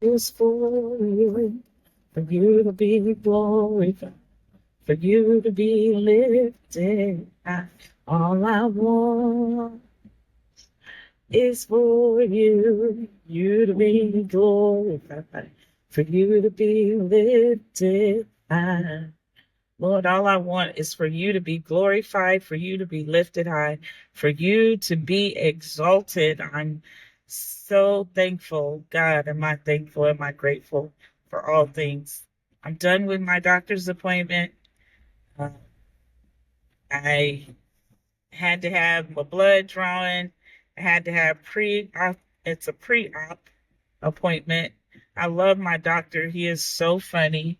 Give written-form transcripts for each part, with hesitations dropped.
is for you to be glorified, for you to be lifted high. All I want is for you to be glorified, for you to be lifted high. Lord, all I want is for you to be glorified, for you to be lifted high, for you to be exalted. I'm so thankful. God, am I thankful? Am I grateful for all things? I'm done with my doctor's appointment. Uh, I had to have my blood drawn. I had to have pre-op. It's a pre-op appointment. I love my doctor. He is so funny.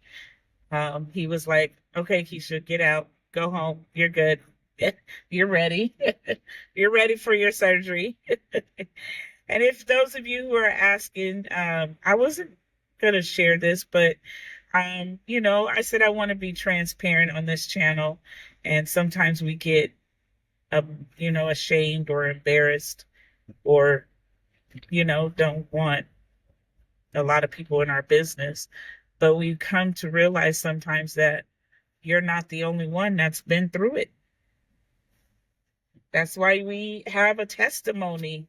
He was like, okay, Keisha, get out, go home. You're good. You're ready. You're ready for your surgery. And if those of you who are asking, I wasn't going to share this, but, I said I want to be transparent on this channel. And sometimes we get, ashamed or embarrassed or, don't want a lot of people in our business. But we come to realize sometimes that you're not the only one that's been through it. That's why we have a testimony.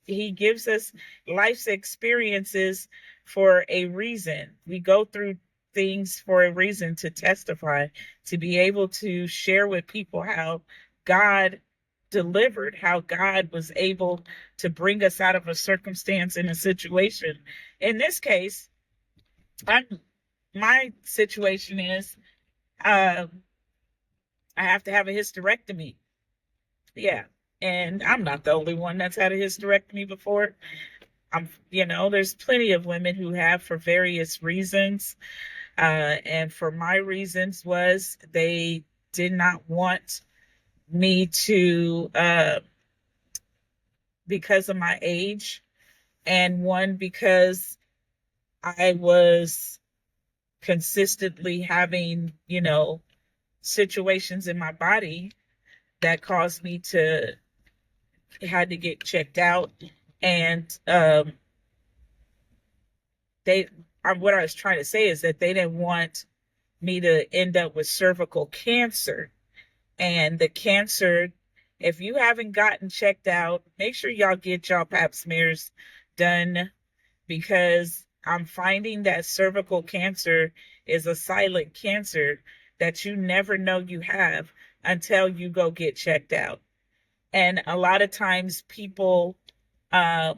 He gives us life's experiences for a reason. We go through things for a reason to testify, to be able to share with people how God delivered, how God was able to bring us out of a circumstance and a situation. In this case, my situation is uh, I have to have a hysterectomy. Yeah. And I'm not the only one that's had a hysterectomy before. There's plenty of women who have for various reasons. And for my reasons was they did not want me to, because of my age, and one, because I was consistently having, situations in my body that caused me to had to get checked out. And what I was trying to say is that they didn't want me to end up with cervical cancer. And the cancer, if you haven't gotten checked out, make sure y'all get y'all pap smears done, because I'm finding that cervical cancer is a silent cancer that you never know you have until you go get checked out. And a lot of times people uh,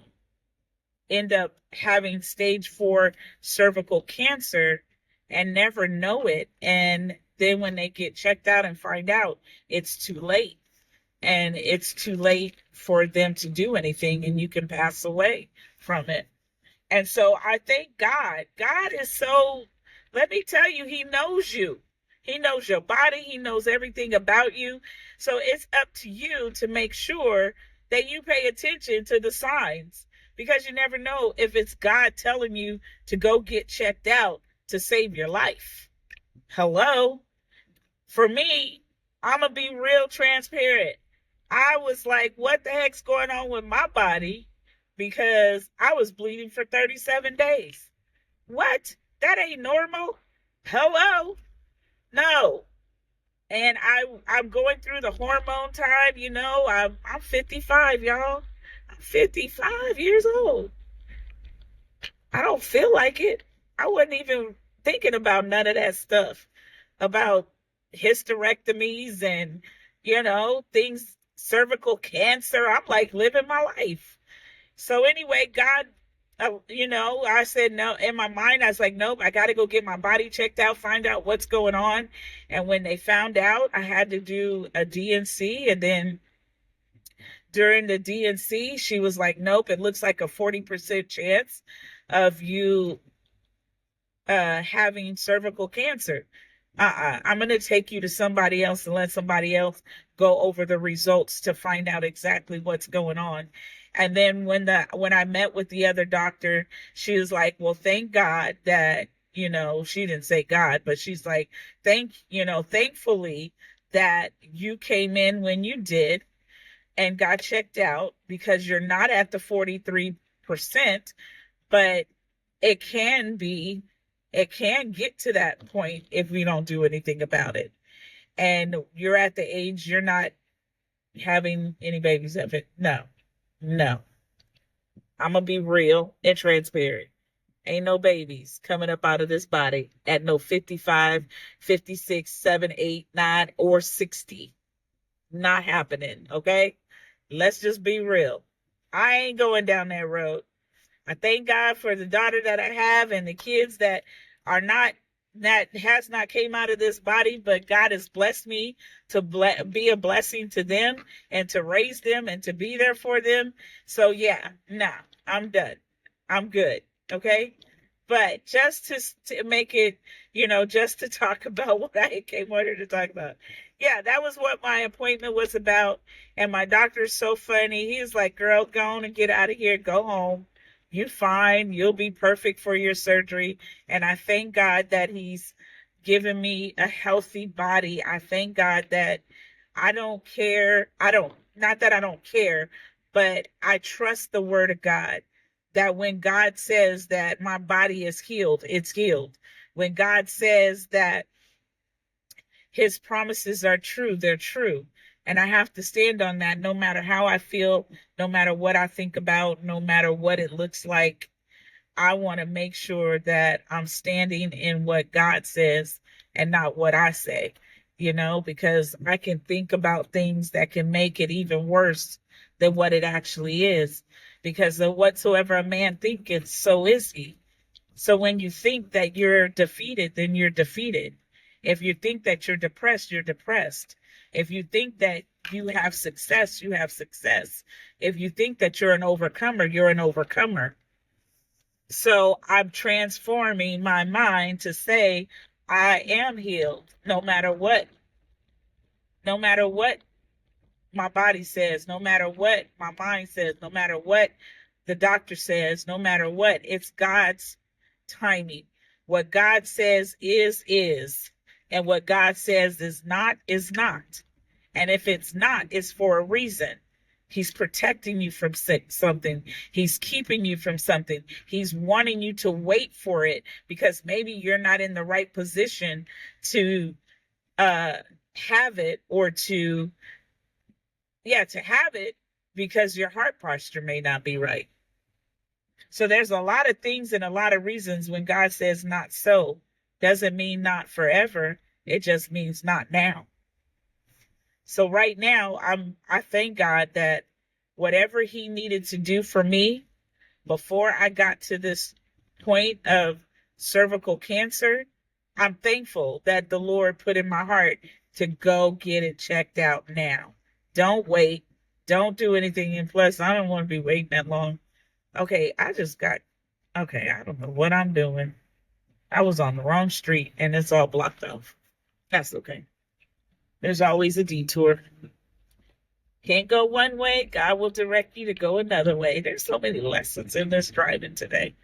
end up having stage 4 cervical cancer and never know it. And then when they get checked out and find out, it's too late. And it's too late for them to do anything, and you can pass away from it. And so I thank God. God is so, let me tell you, He knows you. He knows your body. He knows everything about you. So it's up to you to make sure that you pay attention to the signs, because you never know if it's God telling you to go get checked out to save your life. Hello? For me, I'm going to be real transparent. I was like, what the heck's going on with my body? Because I was bleeding for 37 days. What? That ain't normal. Hello? No. And I'm going through the hormone time, I'm 55, y'all. I'm 55 years old. I don't feel like it. I wasn't even thinking about none of that stuff, about hysterectomies and, things, cervical cancer. I'm like living my life. So anyway, God, I said no. In my mind, I was like, nope, I got to go get my body checked out, find out what's going on. And when they found out, I had to do a D&C. And then during the D&C, she was like, nope, it looks like a 40% chance of you having cervical cancer. I'm going to take you to somebody else and let somebody else go over the results to find out exactly what's going on. And then when I met with the other doctor, she was like, well, thank God that, she didn't say God, but she's like, thankfully that you came in when you did and got checked out, because you're not at the 43%, But it can get to that point if we don't do anything about it. And you're at the age you're not having any babies of it. No, no. I'm going to be real and transparent. Ain't no babies coming up out of this body at no 55, 56, 7, 8, 9, or 60. Not happening, okay? Let's just be real. I ain't going down that road. I thank God for the daughter that I have and the kids that are not that has not came out of this body, but God has blessed me to be a blessing to them and to raise them and to be there for them. So yeah, nah, I'm done. I'm good. Okay. But just to make it, just to talk about what I came order to talk about. Yeah, that was what my appointment was about. And my doctor's so funny. He's like, girl, go on and get out of here. Go home. You're fine. You'll be perfect for your surgery. And I thank God that he's given me a healthy body. I thank God that I don't care. Not that I don't care, but I trust the word of God that when God says that my body is healed, it's healed. When God says that his promises are true, they're true. And I have to stand on that no matter how I feel, no matter what I think about, no matter what it looks like. I want to make sure that I'm standing in what God says and not what I say, because I can think about things that can make it even worse than what it actually is. Because of whatsoever a man thinketh, so is he. So when you think that you're defeated, then you're defeated. If you think that you're depressed, you're depressed. If you think that you have success, you have success. If you think that you're an overcomer, you're an overcomer. So I'm transforming my mind to say, I am healed no matter what. No matter what my body says, no matter what my mind says, no matter what the doctor says, no matter what, it's God's timing. What God says is. And what God says is not, is not. And if it's not, it's for a reason. He's protecting you from something. He's keeping you from something. He's wanting you to wait for it because maybe you're not in the right position to have it or to have it because your heart posture may not be right. So there's a lot of things and a lot of reasons when God says not so. Doesn't mean not forever. It just means not now. So right now, I thank God that whatever he needed to do for me before I got to this point of cervical cancer, I'm thankful that the Lord put in my heart to go get it checked out now. Don't wait. Don't do anything. And plus, I don't want to be waiting that long. Okay, I don't know what I'm doing. I was on the wrong street and it's all blocked off. That's okay. There's always a detour. Can't go one way, God will direct you to go another way. There's so many lessons in this driving today.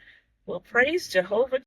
Well, praise Jehovah.